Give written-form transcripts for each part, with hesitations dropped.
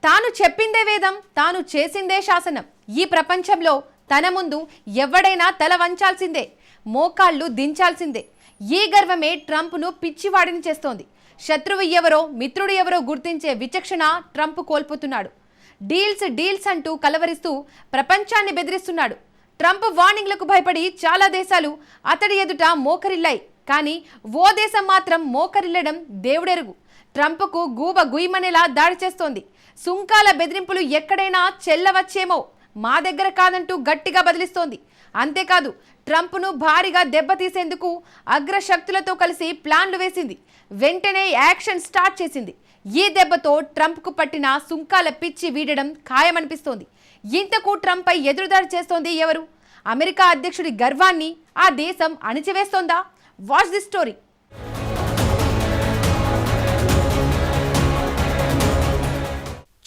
తాను చెప్పిందే వేదం, తాను చేసిందే శాసనం. ఈ ప్రపంచంలో తన ముందు ఎవడైనా తల వంచాల్సిందే, మోకాళ్ళు దించాల్సిందే. ఈ గర్వమే ట్రంప్ను పిచ్చివాడిని చేస్తోంది. శత్రువు ఎవరో మిత్రుడు ఎవరో గుర్తించే విచక్షణ ట్రంప్ కోల్పోతున్నాడు. డీల్స్ అంటూ కలవరిస్తూ ప్రపంచాన్ని బెదిరిస్తున్నాడు. ట్రంప్ వార్నింగ్లకు భయపడి చాలా దేశాలు అతడి ఎదుట మోకరిల్లాయి. కానీ ఓ దేశం మాత్రం మోకరిల్లడం దేవుడెరుగు. ట్రంప్కు గూబ గుయ్యమనేలా దాడి చేస్తోంది. సుంకాల బెదిరింపులు ఎక్కడైనా చెల్లవచ్చేమో, మా దగ్గర కాదంటూ గట్టిగా బదిలిస్తోంది. అంతేకాదు, ట్రంప్ను భారీగా దెబ్బతీసేందుకు అగ్రశక్తులతో కలిసి ప్లాన్లు వేసింది. వెంటనే యాక్షన్ స్టార్ట్ చేసింది. ఈ దెబ్బతో ట్రంప్కు పట్టిన సుంకాల పిచ్చి వీడడం ఖాయమనిపిస్తోంది. ఇంతకు ట్రంప్పై ఎదురుదాడి చేస్తోంది ఎవరు? అమెరికా అధ్యక్షుడి గర్వాన్ని ఆ దేశం అణిచివేస్తోందా? Watch the story.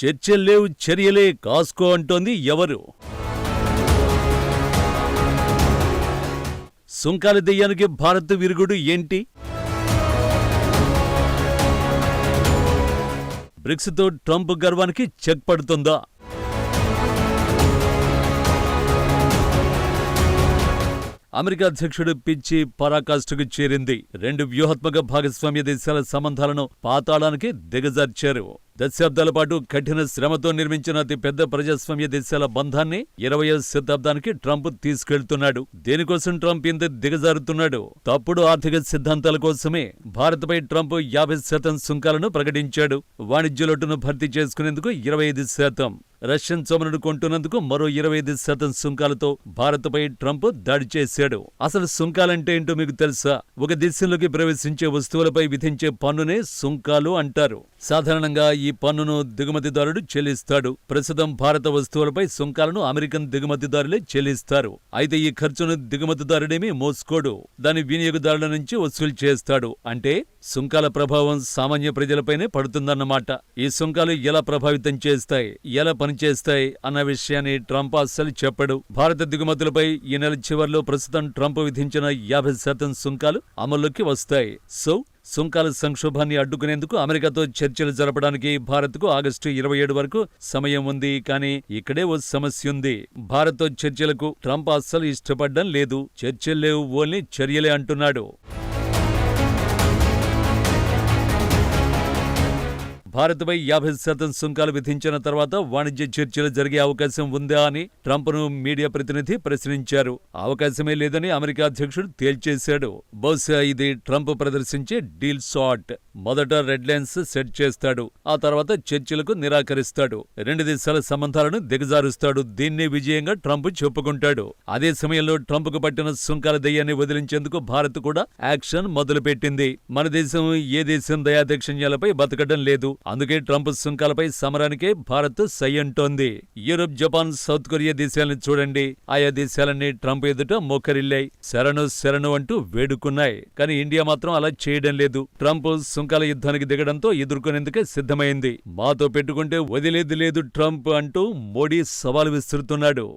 చర్చల్లేవు, చర్యలే కాస్కో అంటోంది ఎవరు? సుంకాల దెయ్యానికి భారత్ విరుగుడు ఏంటి? బ్రిక్స్తో ట్రంప్ గర్వానికి చెక్ పడుతుందా? అమెరికా అధ్యక్షుడు పిచ్చి పరాకాష్ఠకు చేరింది. రెండు వ్యూహాత్మక భాగస్వామ్య దేశాల సంబంధాలను పాతాళానికి దిగజార్చారు. దశాబ్దాల పాటు కఠిన శ్రమతో నిర్మించిన అతి పెద్ద ప్రజాస్వామ్య దేశాల బంధాన్ని 20వ శతాబ్దానికి ట్రంప్ తీసుకెళ్తున్నాడు. దేనికోసం ట్రంప్ ఇంత దిగజారుతున్నాడు? తప్పుడు ఆర్థిక సిద్ధాంతాల కోసమే. భారత్పై ట్రంప్ 50% సుంకాలను ప్రకటించాడు. వాణిజ్య లోటును భర్తీ చేసుకునేందుకు 25%, రష్యన్ చమురును కొంటున్నందుకు మరో 25% సుంకాలతో భారత్పై ట్రంప్ దాడి చేశాడు. అసలు సుంకాలంటే ఏంటో మీకు తెలుసా? ఒక దేశంలోకి ప్రవేశించే వస్తువులపై విధించే పన్నునే సుంకాలు అంటారు. సాధారణంగా ఈ పన్నును దిగుమతిదారుడు చెల్లిస్తాడు. ప్రస్తుతం భారత వస్తువులపై సుంకాలను అమెరికన్ దిగుమతిదారులే చెల్లిస్తారు. అయితే ఈ ఖర్చును దిగుమతిదారుడేమీ మోసుకోడు, దాని వినియోగదారుల నుంచి వసూలు చేస్తాడు. అంటే సుంకాల ప్రభావం సామాన్య ప్రజలపైనే పడుతుందన్నమాట. ఈ సుంకాలు ఎలా ప్రభావితం చేస్తాయి, ఎలా పనిచేస్తాయి అన్న విషయాన్ని ట్రంప్ అస్సలు చెప్పడు. భారత దిగుమతులపై ఈ నెల చివర్లో ప్రస్తుతం ట్రంప్ విధించిన 50% సుంకాలు అమల్లోకి వస్తాయి. సుంకాల సంక్షోభాన్ని అడ్డుకునేందుకు అమెరికాతో చర్చలు జరపడానికి భారత్కు ఆగస్టు 27 వరకు సమయం ఉంది. కానీ ఇక్కడే ఓ సమస్య ఉంది. భారత్తో చర్చలకు ట్రంప్ అస్సలు ఇష్టపడడం లేదు. చర్చల్లేవు, ఓన్లీ చర్యలే అంటున్నాడు. భారత్పై 50% సుంకాలు విధించిన తర్వాత వాణిజ్య చర్చలు జరిగే అవకాశం ఉందా అని ట్రంప్ను మీడియా ప్రతినిధి ప్రశ్నించారు. అవకాశమే లేదని అమెరికా అధ్యక్షుడు తేల్చేశాడు. బహుశా ఇది ట్రంప్ ప్రదర్శించే డీల్ షాట్. మొదట రెడ్ లైన్స్ సెట్ చేస్తాడు, ఆ తర్వాత చర్చలకు నిరాకరిస్తాడు. రెండు దేశాల సంబంధాలను దిగజారుస్తాడు. దీన్ని విజయంగా ట్రంప్ చెప్పుకుంటాడు. అదే సమయంలో ట్రంప్కు పట్టిన సుంకాల దయ్యాన్ని వదిలించేందుకు భారత్ కూడా యాక్షన్ మొదలుపెట్టింది. మన దేశం ఏ దేశం దయాదాక్షిణ్యాలపై బతకడం లేదు. అందుకే ట్రంప్ సుంకాలపై సమరానికే భారత్ సై అంటోంది. యూరప్, జపాన్, సౌత్ కొరియా దేశాలను చూడండి. ఆయా దేశాలన్నీ ట్రంప్ ఎదుట మోకరిల్లాయి, శరణు అంటూ వేడుకున్నాయి. కానీ ఇండియా మాత్రం అలా చేయడం లేదు. ట్రంప్ సుంకాల యుద్ధానికి దిగడంతో ఎదుర్కొనేందుకే సిద్ధమైంది. మాతో పెట్టుకుంటే వదిలేది లేదు ట్రంప్ అంటూ మోడీ సవాలు విసురుతున్నాడు.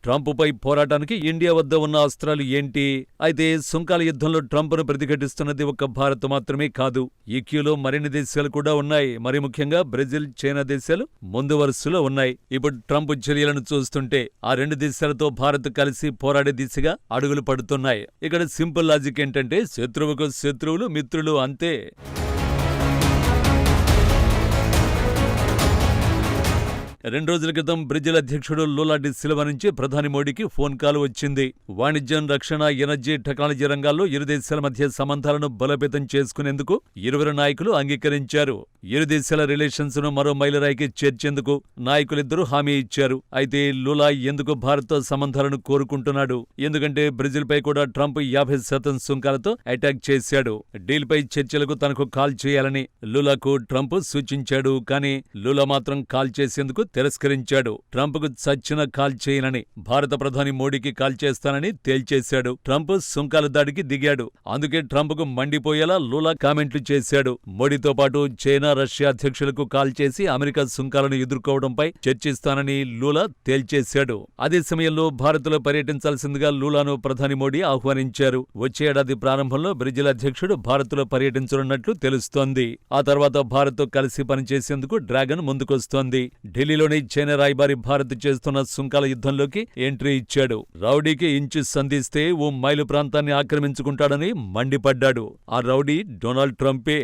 ట్రంప్పై పోరాటానికి ఇండియా వద్ద ఉన్న అస్త్రాలు ఏంటి? అయితే సుంకాల యుద్ధంలో ట్రంప్ను ప్రతిఘటిస్తున్నది ఒక్క భారత్ మాత్రమే కాదు. ఈ క్యూలో మరిన్ని దేశాలు కూడా ఉన్నాయి. మరి ముఖ్యంగా బ్రెజిల్, చైనా దేశాలు ముందు వరుసలో ఉన్నాయి. ఇప్పుడు ట్రంప్ చర్యలను చూస్తుంటే ఆ రెండు దేశాలతో భారత్ కలిసి పోరాడే దిశగా అడుగులు పడుతున్నాయి. ఇక్కడ సింపుల్ లాజిక్ ఏంటంటే శత్రువుకు శత్రువులు, మిత్రులు అంతే. రెండు రోజుల క్రితం బ్రెజిల్ అధ్యక్షుడు లూలా డి సిల్వా నుంచి ప్రధాని మోడీకి ఫోన్ కాల్ వచ్చింది. వాణిజ్యం, రక్షణ, ఎనర్జీ, టెక్నాలజీ రంగాల్లో ఇరు దేశాల మధ్య సంబంధాలను బలోపేతం చేసుకునేందుకు ఇరువురు నాయకులు అంగీకరించారు. ఇరు దేశాల రిలేషన్స్ ను మరో మైలురాయికి చేర్చేందుకు నాయకులిద్దరూ హామీ ఇచ్చారు. అయితే లూలా ఎందుకు భారత్తో సంబంధాలను కోరుకుంటున్నాడు? ఎందుకంటే బ్రెజిల్ పై కూడా ట్రంప్ 50% సుంకాలతో అటాక్ చేశాడు. డీల్ పై చర్చలకు తనకు కాల్ చేయాలని లూలాకు ట్రంప్ సూచించాడు. కానీ లూలా మాత్రం కాల్ చేసేందుకు తిరస్కరించాడు. ట్రంప్కు చచ్చిన కాల్ చేయనని, భారత ప్రధాని మోడీకి కాల్ చేస్తానని తేల్చేశాడు. ట్రంప్ సుంకాల దాడికి దిగాడు. అందుకే ట్రంప్కు మండిపోయేలా లూలా కామెంట్లు చేశాడు. మోడీతో పాటు చైనా, రష్యా అధ్యక్షులకు కాల్ చేసి అమెరికా సుంకాలను ఎదుర్కోవడంపై చర్చిస్తానని లూలా తేల్చేశాడు. అదే సమయంలో భారత్లో పర్యటించాల్సిందిగా లూలాను ప్రధాని మోడీ ఆహ్వానించారు. వచ్చే ఏడాది ప్రారంభంలో బ్రెజిల్ అధ్యక్షుడు భారత్లో పర్యటించనున్నట్లు తెలుస్తోంది. ఆ తర్వాత భారత్తో కలిసి పనిచేసేందుకు డ్రాగన్ ముందుకొస్తోంది. ఢిల్లీలోని చైనా రాయబారి భారత్ చేస్తున్న సుంకాల యుద్ధంలోకి ఎంట్రీ ఇచ్చాడు. రౌడీకి ఇంచు సంధిస్తే ఓ మైలు ప్రాంతాన్ని ఆక్రమించుకుంటాడని మండిపడ్డాడు. ఆ రౌడీ డొనాల్డ్ ట్రంపే.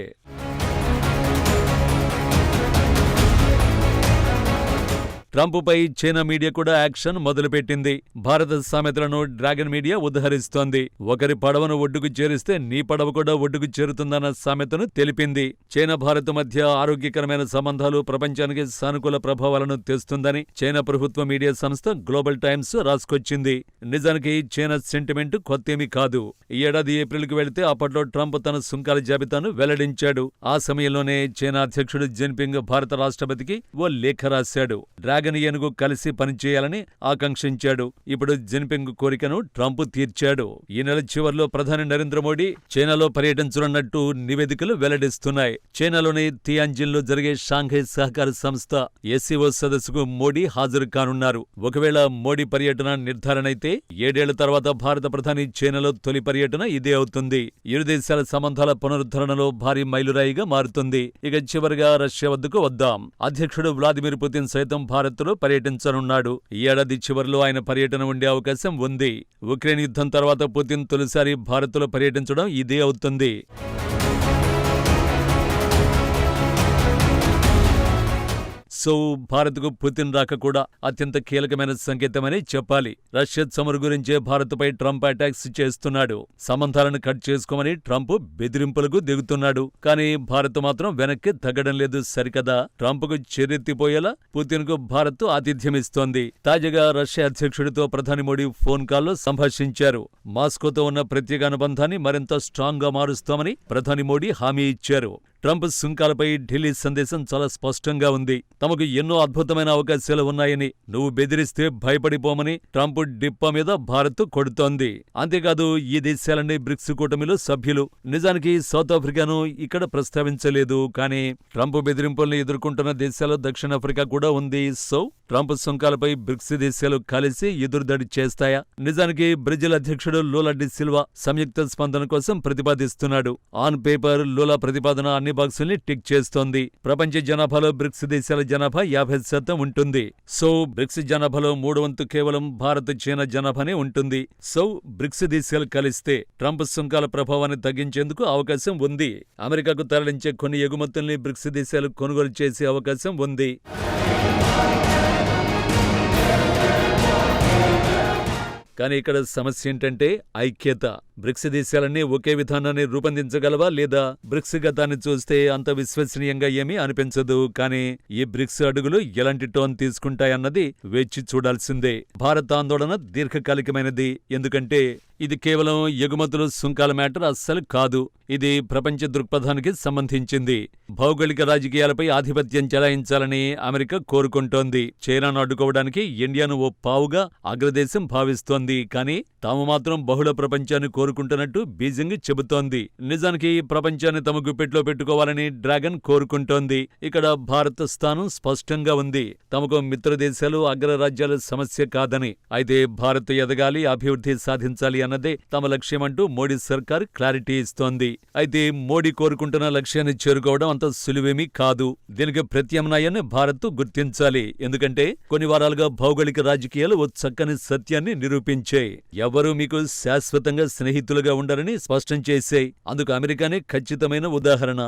ట్రంప్పై చైనా మీడియా కూడా యాక్షన్ మొదలుపెట్టింది. భారత సామెతలను డ్రాగన్ మీడియా ఉదహరిస్తోంది. ఒకరి పడవను ఒడ్డుకు చేరిస్తే నీ పడవ కూడా ఒడ్డుకు చేరుతుందన్న సామెతను తెలిపింది. చైనా భారత్ మధ్య ఆరోగ్యకరమైన సంబంధాలు ప్రపంచానికి సానుకూల ప్రభావాలను తెస్తుందని చైనా ప్రభుత్వ మీడియా సంస్థ గ్లోబల్ టైమ్స్ రాసుకొచ్చింది. నిజానికి చైనా సెంటిమెంట్ కొత్తేమీ కాదు. ఈ ఏడాది ఏప్రిల్కి వెళితే అప్పట్లో ట్రంప్ తన సుంకాల జాబితాను వెల్లడించాడు. ఆ సమయంలోనే చైనా అధ్యక్షుడు జిన్పింగ్ భారత రాష్ట్రపతికి ఓ లేఖ రాశాడు. డ్రాగన్ ఏనుగు కలిసి పనిచేయాలని ఆకాంక్షించాడు. ఇప్పుడు జిన్పింగ్ కోరికను ట్రంప్ తీర్చాడు. ఈ నెల చివర్లో ప్రధాని నరేంద్ర మోడీ చైనాలో పర్యటించనున్నట్టు నివేదికలు వెల్లడిస్తున్నాయి. చైనాలోని తియాన్జిన్లో జరిగే షాంఘై సహకార సంస్థ ఎస్సీఓ సదస్సుకు మోడీ హాజరు కానున్నారు. ఒకవేళ మోడీ పర్యటన నిర్ధారణ అయితే 7 ఏళ్ల తర్వాత భారత ప్రధాని చైనాలో తొలి పర్యటన ఇదే అవుతుంది. ఇరు దేశాల సంబంధాల పునరుద్ధరణలో భారీ మైలురాయిగా మారుతుంది. ఇక చివరిగా రష్యా వద్దకు వద్దాం. అధ్యక్షుడు వ్లాదిమిర్ పుతిన్ సైతం భారత్లో పర్యటించనున్నాడు. ఈ ఏడాది చివరిలో ఆయన పర్యటన ఉండే అవకాశం ఉంది. ఉక్రెయిన్ యుద్ధం తర్వాత పుతిన్ తొలిసారి భారత్లో పర్యటించడం ఇదే అవుతుంది. సో భారత్కు పుతిన్ రాక కూడా అత్యంత కీలకమైన సంకేతమని చెప్పాలి. రష్యా చమురు గురించే భారత్పై ట్రంప్ అటాక్స్ చేస్తున్నాడు. సంబంధాలను కట్ చేసుకోమని ట్రంప్ బెదిరింపులకు దిగుతున్నాడు. కానీ భారత్ మాత్రం వెనక్కి తగ్గడం లేదు సరికదా. ట్రంప్కు చెర్రెత్తిపోయేలా పుతిన్కు భారత్ ఆతిథ్యమిస్తోంది. తాజాగా రష్యా అధ్యక్షుడితో ప్రధాని మోడీ ఫోన్ కాల్లో సంభాషించారు. మాస్కోతో ఉన్న ప్రత్యేక అనుబంధాన్ని మరింత స్ట్రాంగ్ గా మారుస్తామని ప్రధాని మోడీ హామీ ఇచ్చారు. ట్రంప్ సుంకాలపై ఢిల్లీ సందేశం చాలా స్పష్టంగా ఉంది. తమకు ఎన్నో అద్భుతమైన అవకాశాలు ఉన్నాయని, నువ్వు బెదిరిస్తే భయపడిపోమని ట్రంప్ డిప్ప మీద భారత్ కొడుతోంది. అంతేకాదు ఈ దేశాలన్నీ బ్రిక్స్ కూటమిలో సభ్యులు. నిజానికి సౌత్ ఆఫ్రికాను ఇక్కడ ప్రస్తావించలేదు. కానీ ట్రంప్ బెదిరింపుల్ని ఎదుర్కొంటున్న దేశాల్లో దక్షిణాఫ్రికా కూడా ఉంది. సో ట్రంప్ సుంకాలపై బ్రిక్స్ దేశాలు కలిసి ఎదురుదాడి చేస్తాయా? నిజానికి బ్రెజిల్ అధ్యక్షుడు లూలా డి సిల్వా సంయుక్త స్పందన కోసం ప్రతిపాదిస్తున్నాడు. ఆన్ పేపర్ లూలా ప్రతిపాదన అన్ని బాక్సుల్ని టిక్ చేస్తోంది. ప్రపంచ జనాభాలో బ్రిక్స్ దేశాల జనాభా 50% ఉంటుంది. సో బ్రిక్స్ జనాభాలో 3/4 కేవలం భారత్, చైనా జనాభానే ఉంటుంది. సో బ్రిక్స్ దేశాలు కలిస్తే ట్రంప్ సుంకాల ప్రభావాన్ని తగ్గించేందుకు అవకాశం ఉంది. అమెరికాకు తరలించే కొన్ని ఎగుమతుల్ని బ్రిక్స్ దేశాలు కొనుగోలు చేసే అవకాశం ఉంది. కానీ ఇక్కడ సమస్య ఏంటంటే ఐక్యత. బ్రిక్స్ దేశాలన్నీ ఒకే విధానాన్ని రూపొందించగలవా లేదా? బ్రిక్స్ గతాన్ని చూస్తే అంత విశ్వసనీయంగా ఏమీ అనిపించదు. కానీ ఈ బ్రిక్స్ అడుగులు ఎలాంటి టోన్ తీసుకుంటాయన్నది వేచి చూడాల్సిందే. భారత్ ఆందోళన దీర్ఘకాలికమైనది. ఎందుకంటే ఇది కేవలం ఎగుమతులు, సుంకాల మ్యాటర్ అస్సలు కాదు. ఇది ప్రపంచ దృక్పథానికి సంబంధించింది. భౌగోళిక రాజకీయాలపై ఆధిపత్యం చెలాయించాలని అమెరికా కోరుకుంటోంది. చైనాను అడ్డుకోవడానికి ఇండియాను ఓ పావుగా అగ్రదేశం భావిస్తోంది. కానీ తాము మాత్రం బహుళ ప్రపంచాన్ని కోరుకుంటున్నట్టు బీజింగ్ చెబుతోంది. నిజానికి ప్రపంచాన్ని తమ గుప్పెట్లో పెట్టుకోవాలని డ్రాగన్ కోరుకుంటోంది. ఇక్కడ భారత స్థానం స్పష్టంగా ఉంది. తమకు మిత్రదేశాలు, అగ్రరాజ్యాల సమస్య కాదని. అయితే భారత్ ఎదగాలి, అభివృద్ధి సాధించాలి అన్నదే తమ లక్ష్యమంటూ మోడీ సర్కార్ క్లారిటీ ఇస్తోంది. అయితే మోడీ కోరుకుంటున్న లక్ష్యాన్ని చేరుకోవడం అంత సులువేమీ కాదు. దీనికి ప్రత్యామ్నాయాన్ని భారత్ గుర్తించాలి. ఎందుకంటే కొన్ని వారాలుగా భౌగోళిక రాజకీయాలు ఓ చక్కని సత్యాన్ని నిరూపించాయి. ఎవరూ మీకు శాశ్వతంగా స్నేహితులుగా ఉండరని స్పష్టం చేశాయి. అందుకు అమెరికానే ఖచ్చితమైన ఉదాహరణ.